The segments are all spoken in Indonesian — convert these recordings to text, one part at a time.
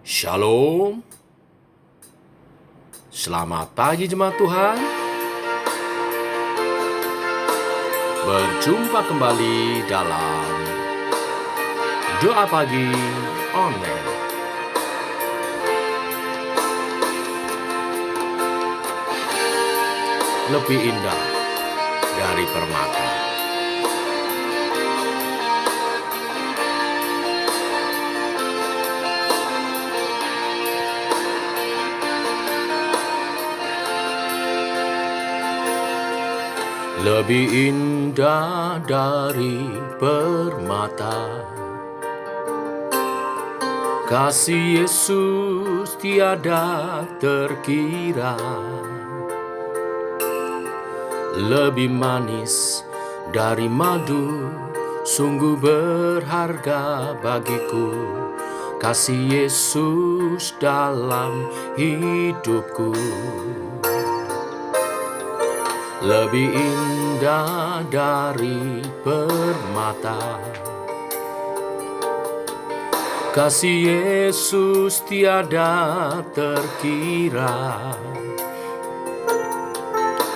Shalom, selamat pagi jemaat Tuhan. Berjumpa kembali dalam doa pagi online. Lebih indah dari permata. Lebih indah dari permata, kasih Yesus tiada terkira. Lebih manis dari madu, sungguh berharga bagiku, kasih Yesus dalam hidupku. Lebih indah dari permata, kasih Yesus tiada terkira.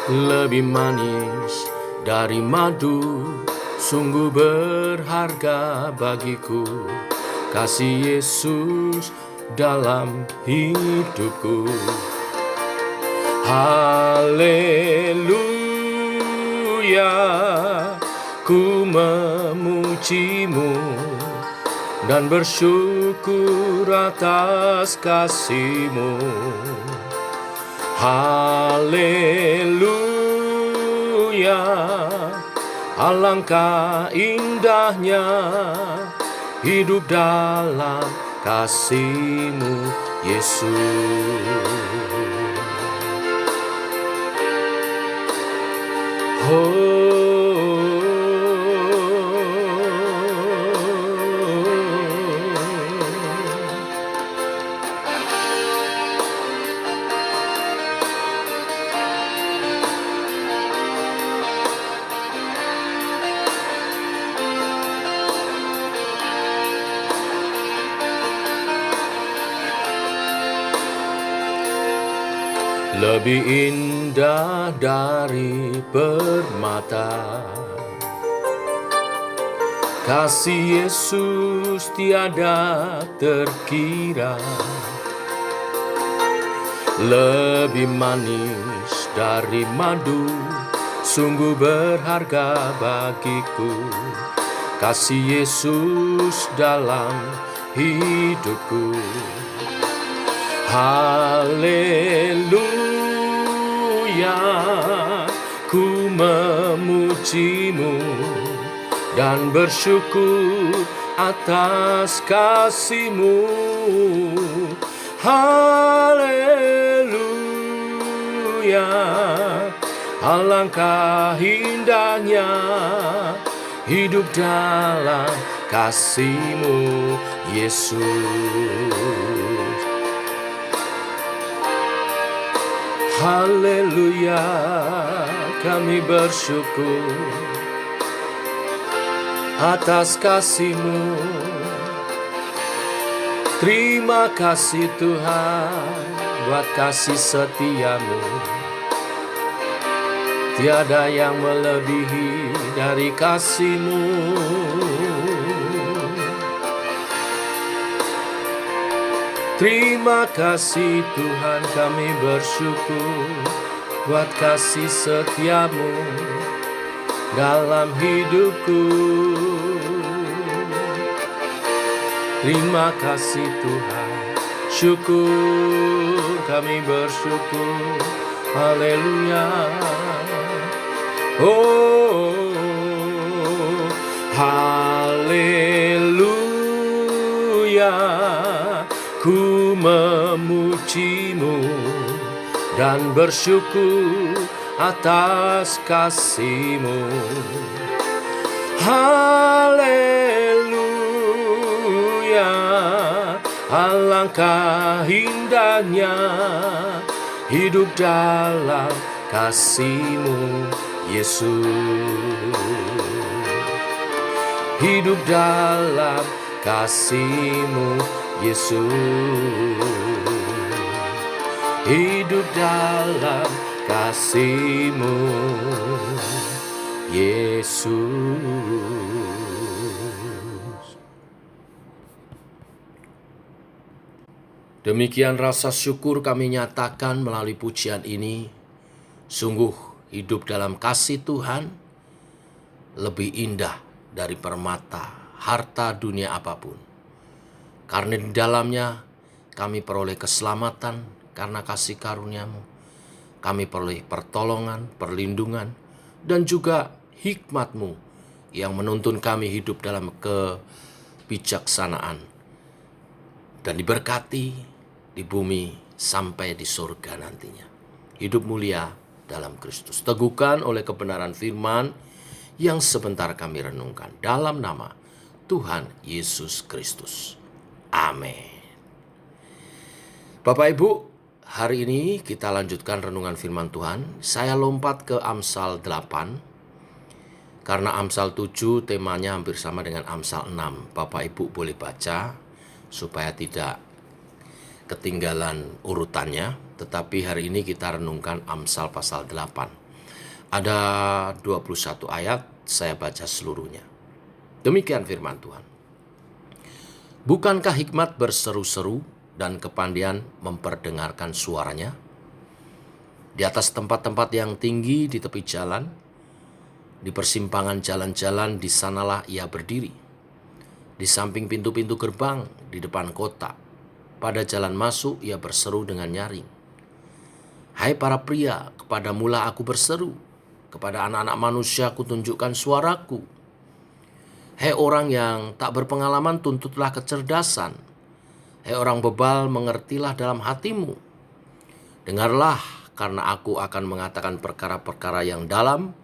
Lebih manis dari madu, sungguh berharga bagiku, kasih Yesus dalam hidupku. Haleluya, ku memujimu dan bersyukur atas kasih-Mu. Haleluya, alangkah indahnya hidup dalam kasih-Mu, Yesus. Lebih indah dari permata, kasih Yesus tiada terkira. Lebih manis dari madu, sungguh berharga bagiku, kasih Yesus dalam hidupku. Haleluya, ku memujimu dan bersyukur atas kasih-Mu. Haleluya, alangkah indahnya hidup dalam kasih-Mu, Yesus. Haleluya, kami bersyukur atas kasih-Mu. Terima kasih Tuhan buat kasih setia-Mu. Tiada yang melebihi dari kasih-Mu. Terima kasih Tuhan, kami bersyukur buat kasih setia-Mu dalam hidupku. Terima kasih Tuhan, syukur kami bersyukur. Haleluya. Oh, haleluya, ku memujimu dan bersyukur atas kasih-Mu. Haleluya, alangkah indahnya hidup dalam kasih-Mu, Yesus. Hidup dalam kasih-Mu, Yesus. Hidup dalam kasih-Mu, Yesus. Demikian rasa syukur kami nyatakan melalui pujian ini. Sungguh hidup dalam kasih Tuhan lebih indah dari permata, harta dunia apapun. Karena di dalamnya kami peroleh keselamatan karena kasih karunia-Mu. Kami peroleh pertolongan, perlindungan, dan juga hikmat-Mu yang menuntun kami hidup dalam kebijaksanaan dan diberkati di bumi sampai di surga nantinya. Hidup mulia dalam Kristus, teguhkan oleh kebenaran firman yang sebentar kami renungkan dalam nama Tuhan Yesus Kristus. Amin. Bapak Ibu, hari ini kita lanjutkan renungan firman Tuhan. Saya lompat ke Amsal 8, karena Amsal 7 temanya hampir sama dengan Amsal 6. Bapak Ibu boleh baca supaya tidak ketinggalan urutannya. Tetapi hari ini kita renungkan Amsal pasal 8. Ada 21 ayat, saya baca seluruhnya. Demikian firman Tuhan. Bukankah hikmat berseru-seru dan kepandaian memperdengarkan suaranya? Di atas tempat-tempat yang tinggi di tepi jalan, di persimpangan jalan-jalan, di sanalah ia berdiri. Di samping pintu-pintu gerbang, di depan kota, pada jalan masuk ia berseru dengan nyaring. Hai para pria, kepadamulah aku berseru, kepada anak-anak manusia aku tunjukkan suaraku. Hai orang yang tak berpengalaman, tuntutlah kecerdasan. Hai orang bebal, mengertilah dalam hatimu. Dengarlah, karena aku akan mengatakan perkara-perkara yang dalam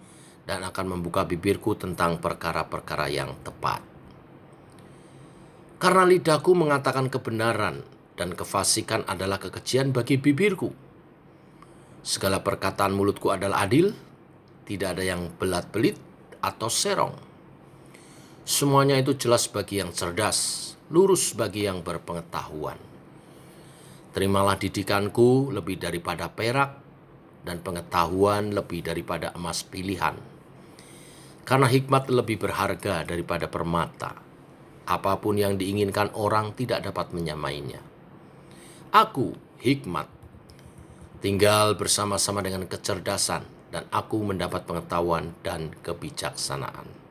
dan akan membuka bibirku tentang perkara-perkara yang tepat. Karena lidahku mengatakan kebenaran dan kefasikan adalah kekejian bagi bibirku. Segala perkataan mulutku adalah adil, tidak ada yang belat-belit atau serong. Semuanya itu jelas bagi yang cerdas, lurus bagi yang berpengetahuan. Terimalah didikanku lebih daripada perak, dan pengetahuan lebih daripada emas pilihan. Karena hikmat lebih berharga daripada permata. Apapun yang diinginkan orang tidak dapat menyamainya. Aku, hikmat, tinggal bersama-sama dengan kecerdasan, dan aku mendapat pengetahuan dan kebijaksanaan.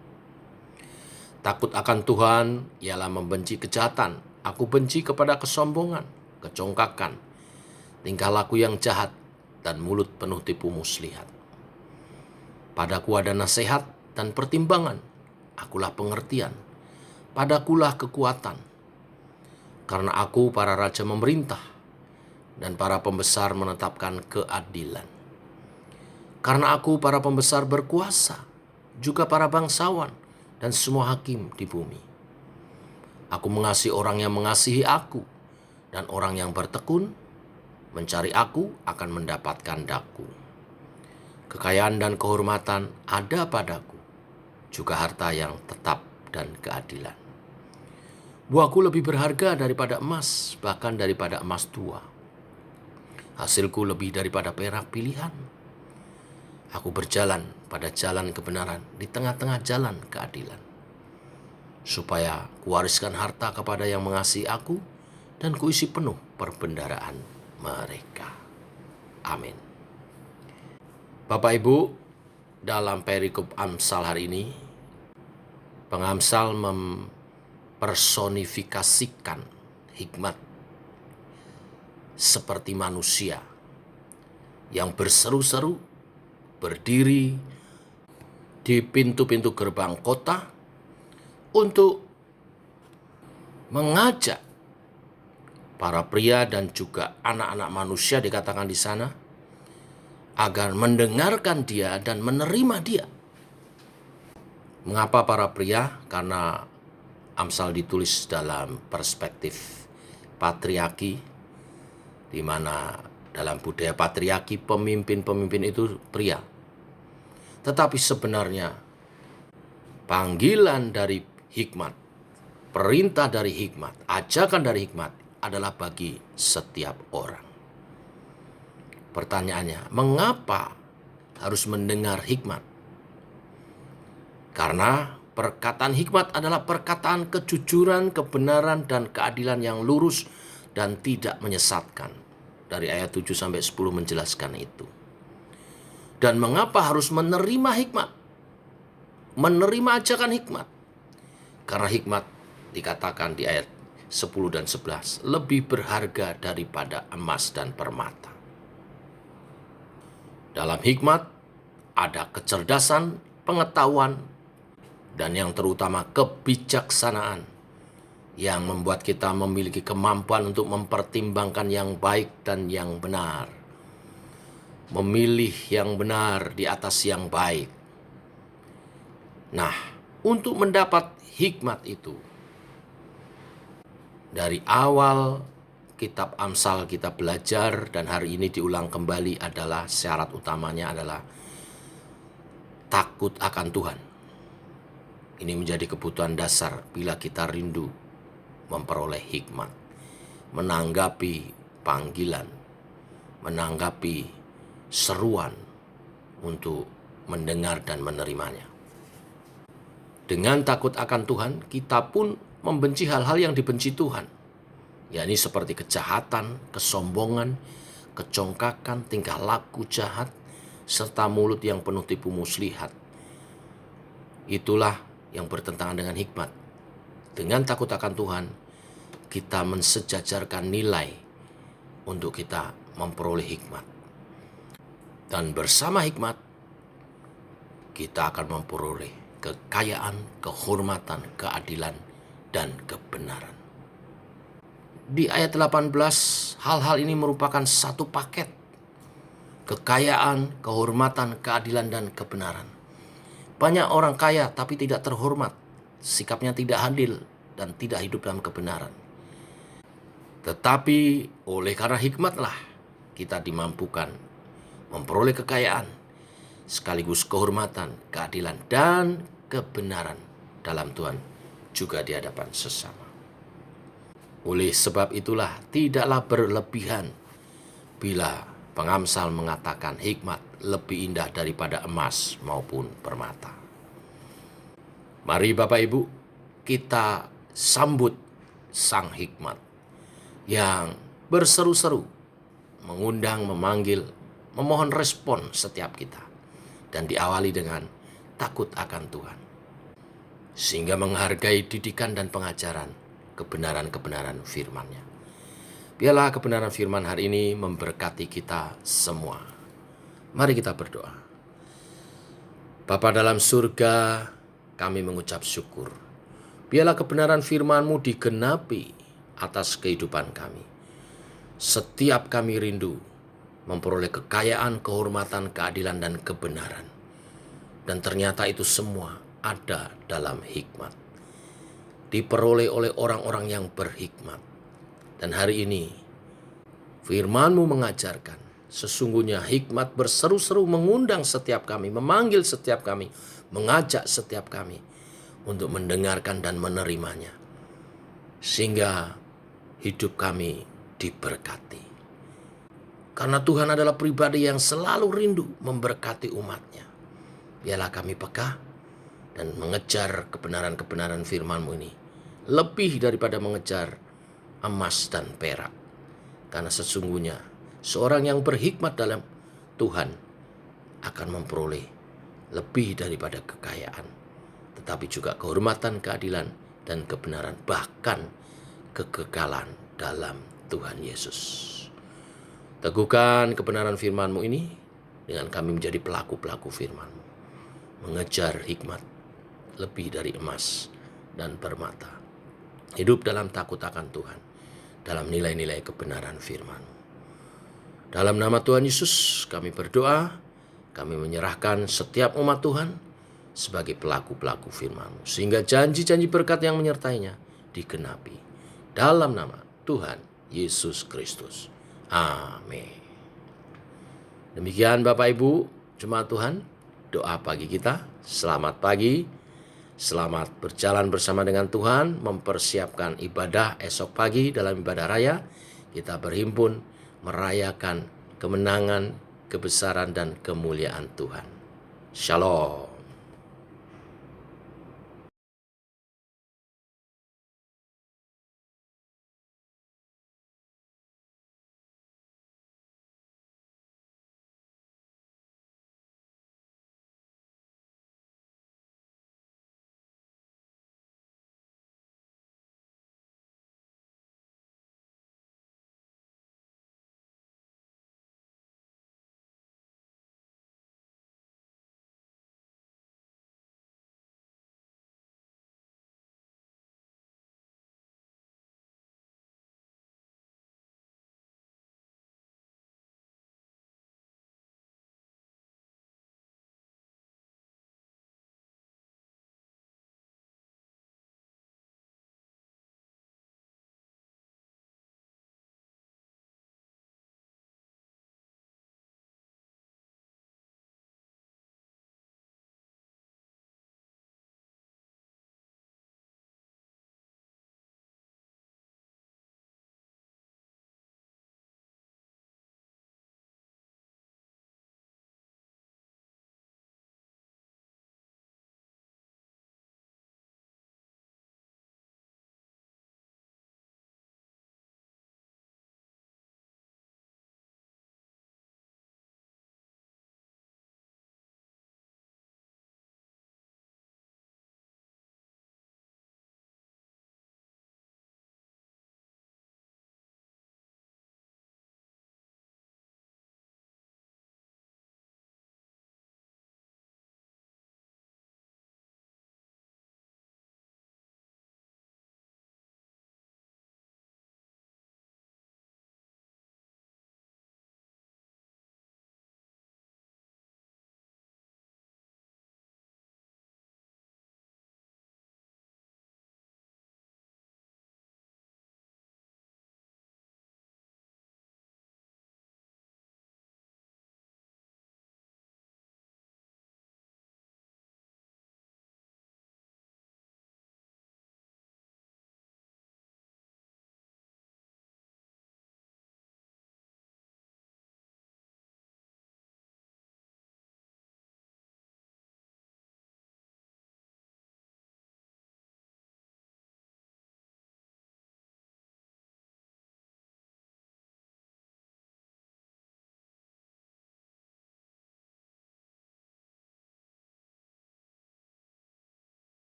Takut akan Tuhan ialah membenci kejahatan. Aku benci kepada kesombongan, kecongkakan, tingkah laku yang jahat, dan mulut penuh tipu muslihat. Padaku ada nasihat dan pertimbangan. Akulah pengertian. Padakulah kekuatan. Karena aku para raja memerintah, dan para pembesar menetapkan keadilan. Karena aku para pembesar berkuasa, juga para bangsawan, dan semua hakim di bumi. Aku mengasihi orang yang mengasihi aku, dan orang yang bertekun mencari aku akan mendapatkan daku. Kekayaan dan kehormatan ada padaku, juga harta yang tetap dan keadilan. Buahku lebih berharga daripada emas, bahkan daripada emas tua. Hasilku lebih daripada perak pilihan. Aku berjalan pada jalan kebenaran di tengah-tengah jalan keadilan, supaya kuwariskan harta kepada yang mengasihi aku dan kuisi penuh perbendaharaan mereka. Amin. Bapak Ibu, dalam perikop Amsal hari ini, pengamsal mempersonifikasikan hikmat seperti manusia yang berseru-seru, berdiri di pintu-pintu gerbang kota untuk mengajak para pria dan juga anak-anak manusia, dikatakan di sana, agar mendengarkan dia dan menerima dia. Mengapa para pria? Karena Amsal ditulis dalam perspektif patriarki, di mana dalam budaya patriarki pemimpin-pemimpin itu pria. Tetapi sebenarnya panggilan dari hikmat perintah dari hikmat, ajakan dari hikmat adalah bagi setiap orang. Pertanyaannya, mengapa harus mendengar hikmat? Karena perkataan hikmat adalah perkataan kejujuran, kebenaran, dan keadilan yang lurus dan tidak menyesatkan. Dari ayat 7 sampai 10 menjelaskan itu. Dan mengapa harus menerima hikmat? Menerima ajakan hikmat. Karena hikmat dikatakan di ayat 10 dan 11 lebih berharga daripada emas dan permata. Dalam hikmat ada kecerdasan, pengetahuan, dan yang terutama kebijaksanaan yang membuat kita memiliki kemampuan untuk mempertimbangkan yang baik dan yang benar. Memilih yang benar di atas yang baik. Nah, untuk mendapat hikmat itu, dari awal kitab Amsal kita belajar dan hari ini diulang kembali adalah syarat utamanya adalah takut akan Tuhan. Ini menjadi kebutuhan dasar bila kita rindu memperoleh hikmat, menanggapi panggilan, menanggapi seruan untuk mendengar dan menerimanya. Dengan takut akan Tuhan, kita pun membenci hal-hal yang dibenci Tuhan, yakni seperti kejahatan, kesombongan, kecongkakan, tingkah laku jahat, serta mulut yang penuh tipu muslihat. Itulah yang bertentangan dengan hikmat. Dengan takut akan Tuhan, kita mensejajarkan nilai untuk kita memperoleh hikmat. Dan bersama hikmat, kita akan memperoleh kekayaan, kehormatan, keadilan, dan kebenaran. Di ayat 18, hal-hal ini merupakan satu paket. Kekayaan, kehormatan, keadilan, dan kebenaran. Banyak orang kaya tapi tidak terhormat, sikapnya tidak adil, dan tidak hidup dalam kebenaran. Tetapi oleh karena hikmatlah kita dimampukan memperoleh kekayaan, sekaligus kehormatan, keadilan, dan kebenaran dalam Tuhan, juga di hadapan sesama. Oleh sebab itulah tidaklah berlebihan bila pengamsal mengatakan hikmat lebih indah daripada emas maupun permata. Mari Bapak Ibu, kita sambut sang hikmat yang berseru-seru, mengundang, memanggil, memohon respon setiap kita, dan diawali dengan takut akan Tuhan, sehingga menghargai didikan dan pengajaran kebenaran-kebenaran firman-Nya. Biarlah kebenaran firman hari ini memberkati kita semua. Mari kita berdoa. Bapa dalam surga, kami mengucap syukur. Biarlah kebenaran firman-Mu digenapi atas kehidupan kami. Setiap kami rindu memperoleh kekayaan, kehormatan, keadilan, dan kebenaran. Dan ternyata itu semua ada dalam hikmat. Diperoleh oleh orang-orang yang berhikmat. Dan hari ini firman-Mu mengajarkan sesungguhnya hikmat berseru-seru mengundang setiap kami, memanggil setiap kami, mengajak setiap kami untuk mendengarkan dan menerimanya. Sehingga hidup kami diberkati. Karena Tuhan adalah pribadi yang selalu rindu memberkati umat-Nya. Biarlah kami peka dan mengejar kebenaran-kebenaran firman-Mu ini. Lebih daripada mengejar emas dan perak. Karena sesungguhnya seorang yang berhikmat dalam Tuhan akan memperoleh lebih daripada kekayaan, tetapi juga kehormatan, keadilan, dan kebenaran, bahkan kekekalan dalam Tuhan Yesus. Teguhkan kebenaran firman-Mu ini dengan kami menjadi pelaku-pelaku firman-Mu, mengejar hikmat lebih dari emas dan permata. Hidup dalam takut akan Tuhan, dalam nilai-nilai kebenaran firman-Mu. Dalam nama Tuhan Yesus kami berdoa, kami menyerahkan setiap umat Tuhan sebagai pelaku-pelaku firman-Mu, sehingga janji-janji berkat yang menyertainya digenapi. Dalam nama Tuhan Yesus Kristus. Amin. Demikian Bapak Ibu, jemaat Tuhan, doa pagi kita. Selamat pagi, Selamat berjalan bersama dengan Tuhan, mempersiapkan ibadah esok pagi dalam ibadah raya. Kita berhimpun merayakan kemenangan, kebesaran, dan kemuliaan Tuhan. Shalom.